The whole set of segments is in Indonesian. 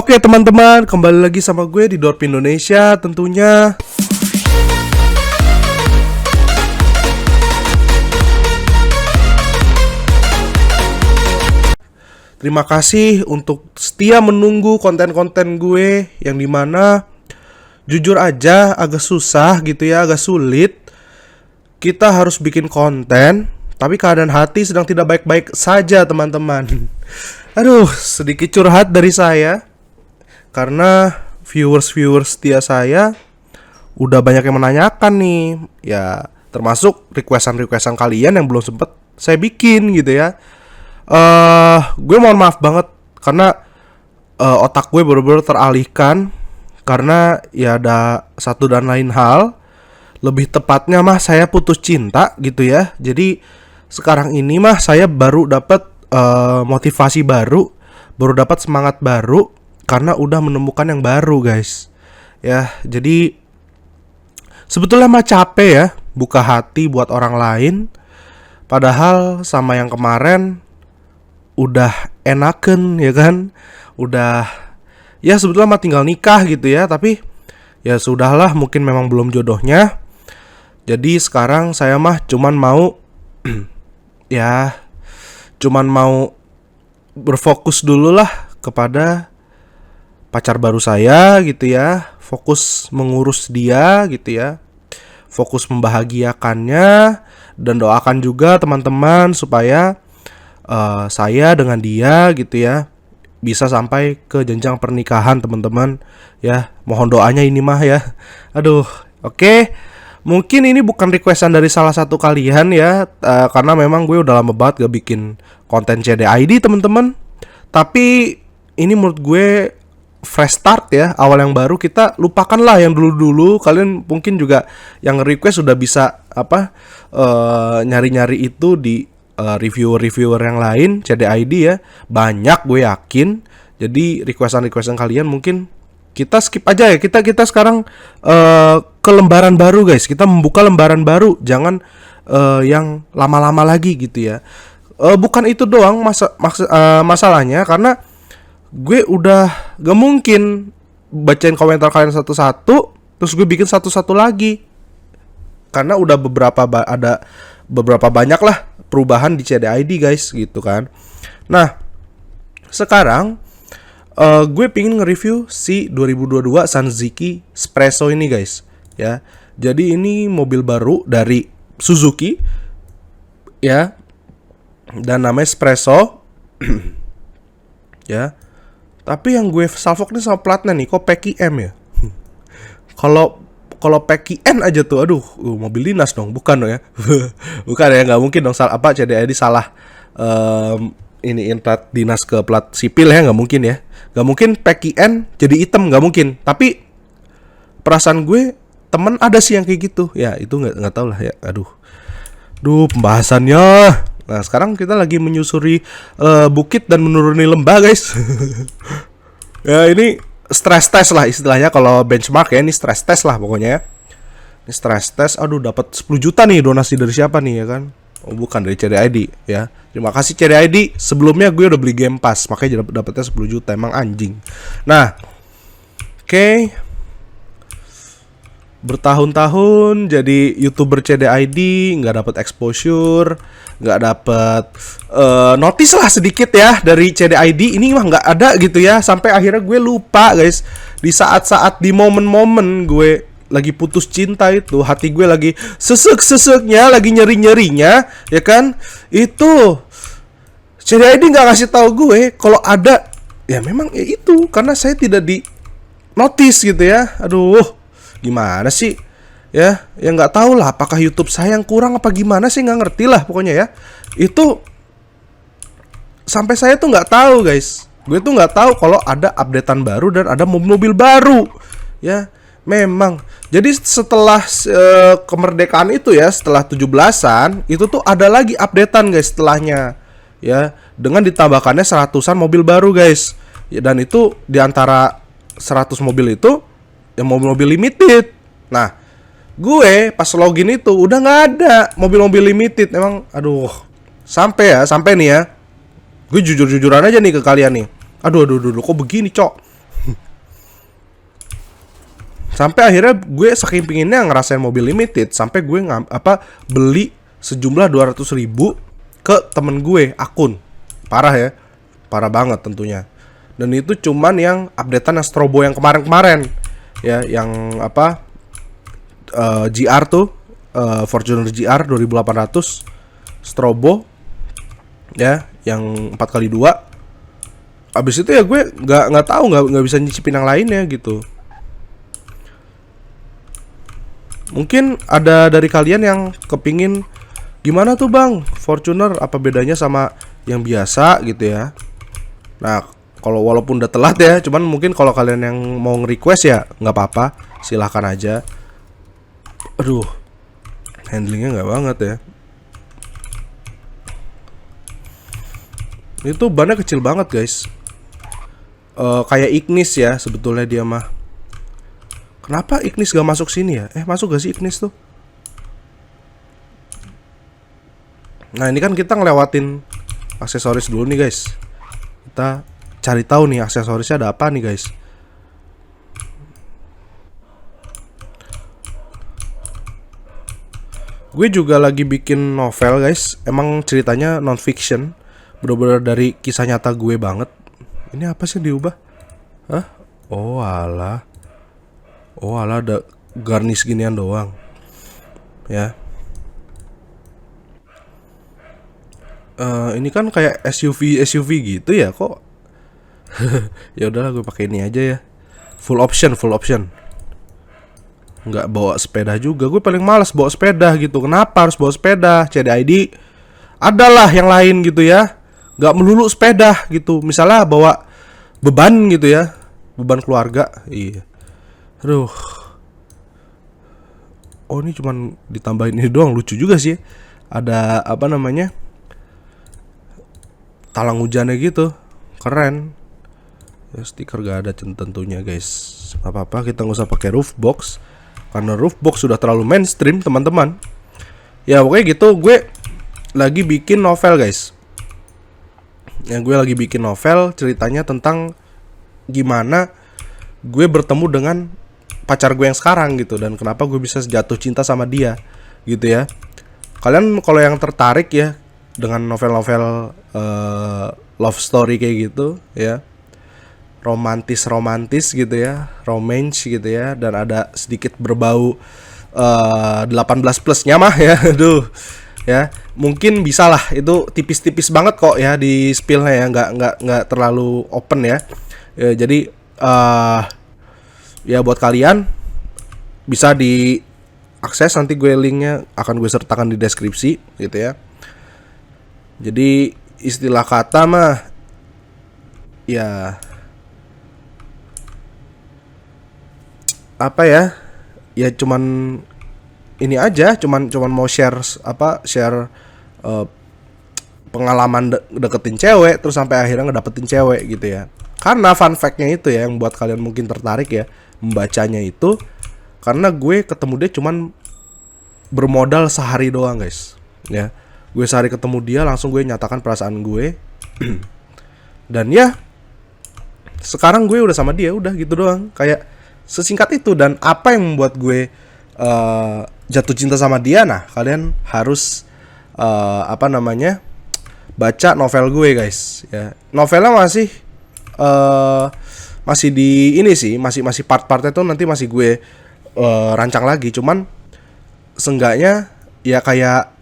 Oke teman-teman, kembali lagi sama gue di Dorp Indonesia tentunya. Terima kasih untuk setia menunggu konten-konten gue yang dimana jujur aja agak susah gitu ya, agak sulit. Kita harus bikin konten, tapi keadaan hati sedang tidak baik-baik saja teman-teman. Aduh, sedikit curhat dari saya. Karena viewers setia saya udah banyak yang menanyakan nih. Ya, termasuk requestan kalian yang belum sempet saya bikin gitu ya. Gue mohon maaf banget karena otak gue bener-bener teralihkan karena ya ada satu dan lain hal. Lebih tepatnya mah saya putus cinta gitu ya. Jadi sekarang ini mah saya baru dapat motivasi baru dapat semangat baru karena udah menemukan yang baru guys. Ya, jadi sebetulnya mah capek ya buka hati buat orang lain. Padahal sama yang kemarin udah enaken ya kan. Udah ya sebetulnya mah tinggal nikah gitu ya. Tapi ya sudahlah, mungkin memang belum jodohnya. Jadi sekarang saya mah cuman mau ya cuman mau berfokus dulu lah kepada pacar baru saya gitu ya. Fokus mengurus dia gitu ya. Fokus membahagiakannya. Dan doakan juga teman-teman supaya saya dengan dia gitu ya bisa sampai ke jenjang pernikahan teman-teman. Ya, mohon doanya ini mah ya. Aduh, oke. Mungkin ini bukan requestan dari salah satu kalian ya, karena memang gue udah lama banget gak bikin konten CDID teman-teman. Tapi ini menurut gue fresh start ya, awal yang baru. Kita lupakanlah yang dulu-dulu. Kalian mungkin juga yang request sudah bisa nyari-nyari itu di reviewer yang lain CDID ya. Banyak gue yakin. Jadi requestan kalian mungkin kita skip aja ya. Kita sekarang ke lembaran baru guys. Kita membuka lembaran baru. Jangan yang lama-lama lagi gitu ya. Bukan itu doang masalahnya, karena gue udah gak mungkin bacain komentar kalian satu-satu terus gue bikin satu-satu lagi. Karena udah ada beberapa banyak lah perubahan di CDID guys gitu kan. Nah, sekarang gue pengen nge-review si 2022 Sanziki Spresso ini guys ya. Jadi ini mobil baru dari Suzuki ya, dan namanya Spresso ya. Tapi yang gue salvok nih sama platnya nih, kok Peki M ya. Kalau Peki N aja tuh, aduh, mobil dinas dong, bukan dong ya. Bukan ya, nggak mungkin dong CDID salah iniin plat dinas ke plat sipil ya, nggak mungkin ya. Nggak mungkin Peki N jadi hitam, nggak mungkin. Tapi perasaan gue temen ada sih yang kayak gitu. Ya itu nggak tahu lah ya. Aduh pembahasannya. Nah sekarang kita lagi menyusuri bukit dan menuruni lembah guys. Ya ini stress test lah istilahnya kalau benchmark ya. Ini stress test lah pokoknya ya. Ini stress test. Aduh dapat 10 juta nih donasi dari siapa nih ya kan. Oh bukan, dari CDID ya. Terima kasih CDID. Sebelumnya gue udah beli Game Pass, makanya dapatnya 10 juta. Emang anjing. Nah oke. Bertahun-tahun jadi YouTuber CDID, nggak dapat exposure, nggak dapat notice lah sedikit ya dari CDID. Ini mah nggak ada gitu ya. Sampai akhirnya gue lupa guys. Di saat-saat, di momen-momen gue lagi putus cinta itu, hati gue lagi sesek-seseknya, lagi nyeri-nyerinya ya kan. Itu CDID nggak ngasih tahu gue kalau ada. Ya memang ya itu, karena saya tidak di notice gitu ya. Aduh, gimana sih ya nggak tahu lah, apakah YouTube saya yang kurang apa gimana sih, nggak ngerti lah pokoknya ya. Itu sampai saya tuh nggak tahu guys, gue tuh nggak tahu kalau ada updatean baru dan ada mobil baru ya. Memang jadi setelah kemerdekaan itu ya, setelah 17-an itu tuh ada lagi updatean guys setelahnya ya, dengan ditambahkannya 100-an mobil baru guys ya. Dan itu diantara 100 mobil itu yang mobil-mobil limited. Nah, gue pas login itu udah nggak ada mobil-mobil limited. Emang, aduh, sampai nih ya. Gue jujur-jujuran aja nih ke kalian nih. Aduh, kok begini, cok? Sampai akhirnya gue saking pinginnya ngerasain mobil limited, sampai gue beli sejumlah 200.000 ke temen gue akun. Parah ya, parah banget tentunya. Dan itu cuman yang updatean yang strobo yang kemarin-kemarin ya, yang GR tuh, Fortuner GR 2800 strobo ya, yang 4x2. Abis itu ya gue nggak tahu, nggak bisa nyicipin yang lainnya gitu. Mungkin ada dari kalian yang kepingin gimana tuh bang, Fortuner apa bedanya sama yang biasa gitu ya. Nah, kalau walaupun udah telat ya, cuman mungkin kalau kalian yang mau nge-request ya nggak apa-apa, silahkan aja. Aduh, handlingnya nggak banget ya. Itu bannya kecil banget guys. Kayak Ignis ya sebetulnya dia mah. Kenapa Ignis gak masuk sini ya? Masuk gak sih Ignis tuh? Nah ini kan kita ngelewatin aksesoris dulu nih guys. Kita cari tahu nih aksesorisnya ada apa nih guys. Gue juga lagi bikin novel guys. Emang ceritanya non fiction, bener-bener dari kisah nyata gue banget. Ini apa sih diubah? Hah? Oh alah ada garnish ginian doang ya. Ini kan kayak SUV gitu ya kok. Ya udahlah gue pakai ini aja ya. Full option. Nggak bawa sepeda juga. Gue paling malas bawa sepeda gitu. Kenapa harus bawa sepeda? CDID adalah yang lain gitu ya. Nggak melulu sepeda gitu. Misalnya bawa beban gitu ya, beban keluarga. Iya. Aduh. Oh ini cuman ditambahin ini doang, lucu juga sih. Ada talang hujannya gitu, keren. Ya stiker gak ada tentunya guys. Gak apa-apa, kita nggak usah pakai roof box karena roof box sudah terlalu mainstream teman-teman. Ya pokoknya gitu, gue lagi bikin novel guys. Gue lagi bikin novel ceritanya tentang gimana gue bertemu dengan pacar gue yang sekarang gitu, dan kenapa gue bisa jatuh cinta sama dia gitu ya. Kalian kalau yang tertarik ya dengan novel-novel love story kayak gitu ya, romantis gitu ya, romance gitu ya, dan ada sedikit berbau 18 plusnya mah ya, aduh ya, mungkin bisa lah. Itu tipis-tipis banget kok ya di spillnya ya, nggak terlalu open ya. Jadi ya buat kalian bisa diakses, nanti gue linknya akan gue sertakan di deskripsi gitu ya. Jadi istilah kata mah ya apa ya, ya cuman ini aja, cuman mau share pengalaman deketin cewek terus sampai akhirnya ngedapetin cewek gitu ya. Karena fun fact-nya itu ya yang buat kalian mungkin tertarik ya membacanya itu, karena gue ketemu dia cuman bermodal sehari doang guys ya. Gue sehari ketemu dia langsung gue nyatakan perasaan gue. Dan ya sekarang gue udah sama dia, udah gitu doang, kayak sesingkat itu. Dan apa yang membuat gue jatuh cinta sama dia, nah kalian harus baca novel gue guys ya. Novelnya masih di ini sih, masih part-partnya tuh nanti masih gue rancang lagi. Cuman seenggaknya ya kayak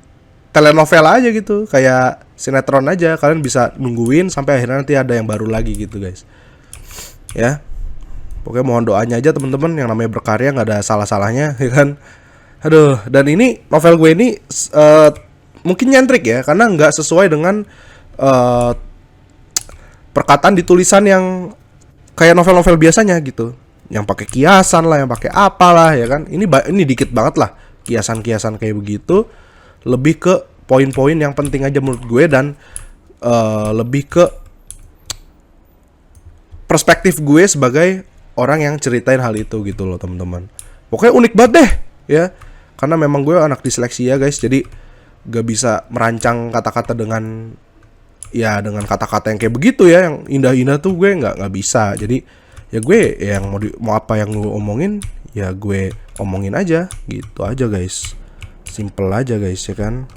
telenovel aja gitu, kayak sinetron aja. Kalian bisa nungguin sampai akhirnya nanti ada yang baru lagi gitu guys ya. Pokoknya mohon doanya aja teman-teman, yang namanya berkarya nggak ada salah-salahnya ya kan. Aduh, dan ini novel gue ini mungkin nyentrik ya, karena nggak sesuai dengan perkataan di tulisan yang kayak novel-novel biasanya gitu, yang pakai kiasan lah, yang pakai apalah ya kan. Ini dikit banget lah kiasan-kiasan kayak begitu. Lebih ke poin-poin yang penting aja menurut gue, dan lebih ke perspektif gue sebagai orang yang ceritain hal itu gitu loh teman-teman. Pokoknya unik banget deh ya, karena memang gue anak disleksia guys, jadi gak bisa merancang kata-kata dengan kata-kata yang kayak begitu ya, yang indah-indah tuh gue nggak bisa. Jadi ya gue yang mau apa yang gue omongin ya gue omongin aja, gitu aja guys. Simple aja guys ya kan.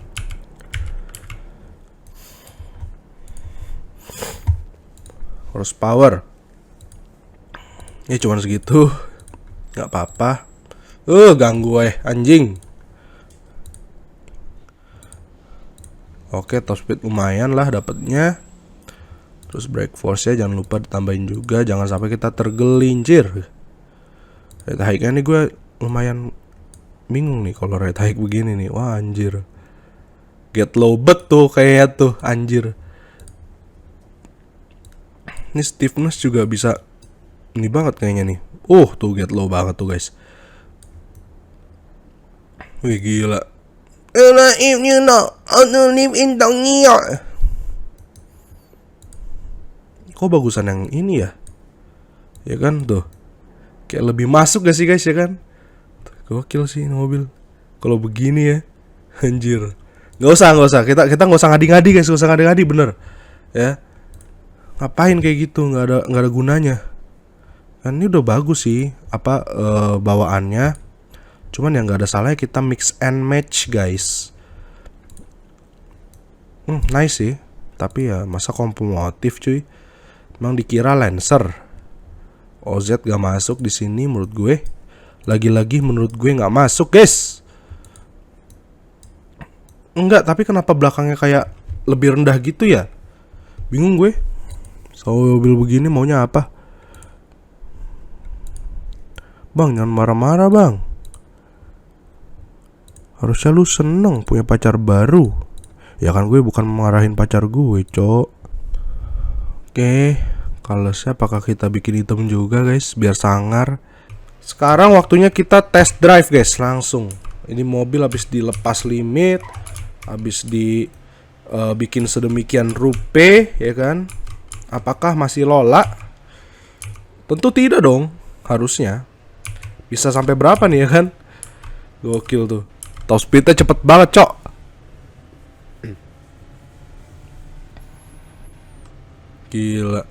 Horsepower ya cuman segitu, nggak apa-apa. Ganggu anjing. Oke, top speed lumayan lah dapatnya. Terus brake force-nya jangan lupa ditambahin juga, jangan sampai kita tergelincir. Rate hike-nya nih gue lumayan bingung nih kalau rate hike begini nih. Wah anjir. Get low bet tuh kayak tuh anjir. Ini stiffness juga bisa ini banget kayaknya nih. Tuh get low banget tuh guys. Wih gila. If you know how to live in Tokyo. Kok bagusan yang ini ya? Ya kan tuh. Kayak lebih masuk gak sih guys ya kan? Gokil sih ini mobil. Kalau begini ya, anjir. Gak usah. Kita gak usah ngadi-ngadi guys, gak usah ngadi-ngadi bener. Ya. Ngapain kayak gitu? Gak ada gunanya. Kan ini udah bagus sih bawaannya. Cuman yang gak ada salahnya kita mix and match guys. Nice sih. Tapi ya masa kompomotif cuy. Emang dikira Lancer. OZ gak masuk di sini menurut gue. Lagi-lagi menurut gue gak masuk guys. Enggak, tapi kenapa belakangnya kayak lebih rendah gitu ya? Bingung gue. Mobil begini maunya apa? Bang, jangan marah-marah bang. Harusnya lu seneng punya pacar baru. Ya kan gue bukan marahin pacar gue, cok. Oke, kalau apakah kita bikin hitam juga guys biar sangar. Sekarang waktunya kita test drive guys langsung. Ini mobil habis dilepas limit, habis bikin sedemikian rupa ya kan. Apakah masih lola? Tentu tidak dong, harusnya. Bisa sampai berapa nih ya kan? Gokil tuh. Top speednya cepet banget cok. Gila.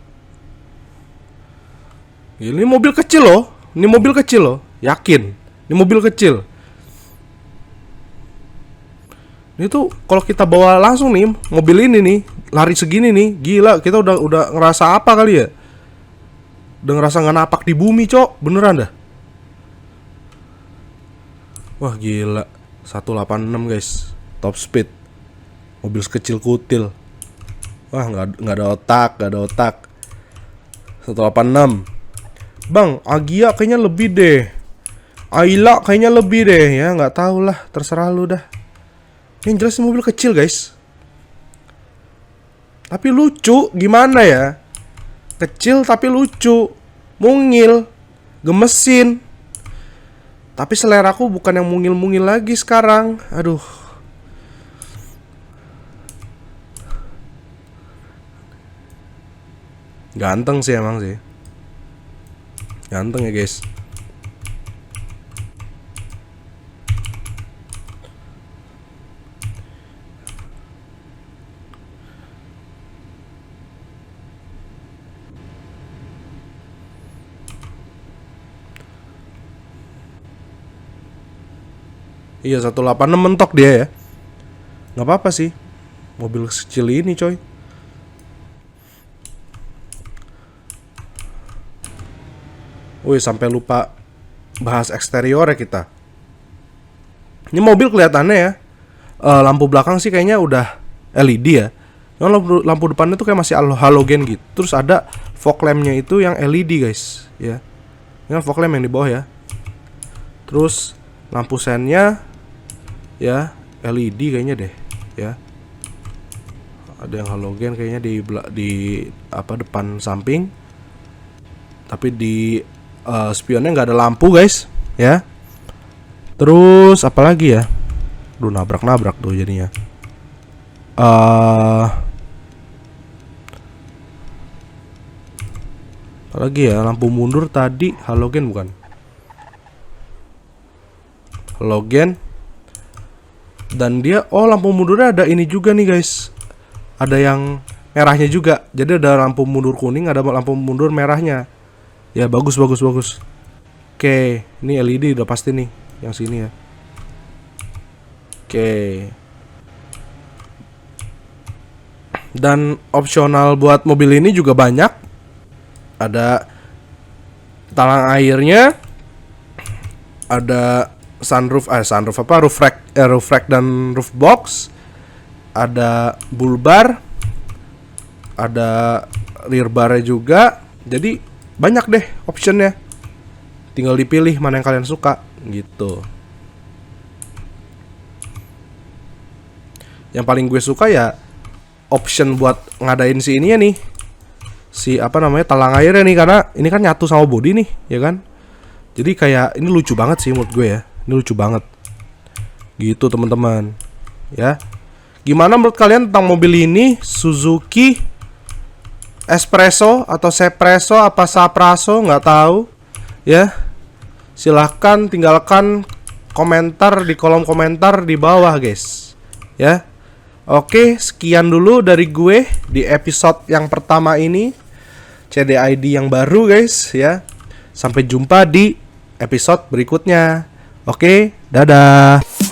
Ini mobil kecil loh. Ini mobil kecil loh. Yakin. Ini mobil kecil. Ini tuh kalau kita bawa langsung nih mobil ini nih, lari segini nih, gila, kita udah ngerasa apa kali ya? Udah ngerasa nggak napak di bumi, cok. Beneran dah. Wah, gila. 186 guys. Top speed. Mobil sekecil kutil. Wah, nggak ada otak. 186. Bang, Agia kayaknya lebih deh. Ayla kayaknya lebih deh ya, nggak tahu lah, terserah lu dah. Yang jelas mobil kecil guys. Tapi lucu, gimana ya? Kecil tapi lucu, mungil, gemesin. Tapi seleraku bukan yang mungil-mungil lagi sekarang. Aduh. Ganteng sih emang sih. Ganteng ya guys. Iya 186 mentok dia ya. Gak apa-apa sih. Mobil kecil ini coy. Wih, sampai lupa bahas eksterior ya kita. Ini mobil kelihatannya ya, lampu belakang sih kayaknya udah LED ya. Yang lampu depannya tuh kayak masih halogen gitu. Terus ada fog lampnya itu yang LED guys, ya. Ini fog lamp yang di bawah ya. Terus lampu sennya ya LED kayaknya deh, ya. Ada yang halogen kayaknya di depan samping. Tapi di spionnya nggak ada lampu guys, ya. Terus apa lagi ya? Duh, nabrak tuh jadinya. Apa lagi ya? Lampu mundur tadi halogen bukan? Halogen. Dan dia lampu mundurnya ada ini juga nih guys. Ada yang merahnya juga. Jadi ada lampu mundur kuning, ada lampu mundur merahnya. Ya bagus. Oke, ini LED udah pasti nih yang sini ya. Oke. Dan opsional buat mobil ini juga banyak. Ada talang airnya, ada sunroof apa, roof rack dan roof box, ada bull bar, ada rear barnya juga. Jadi banyak deh optionnya, tinggal dipilih mana yang kalian suka gitu. Yang paling gue suka ya option buat ngadain si ininya nih, si apa namanya, talang airnya nih, karena ini kan nyatu sama body nih ya kan. Jadi kayak ini lucu banget sih menurut gue ya. Ini lucu banget gitu teman-teman ya. Gimana menurut kalian tentang mobil ini? Suzuki Espresso atau Sepresso apa Saprasso, nggak tahu ya. Silahkan tinggalkan komentar di kolom komentar di bawah guys ya. Oke, sekian dulu dari gue di episode yang pertama ini, CDID yang baru guys ya. Sampai jumpa di episode berikutnya. Oke, dadah.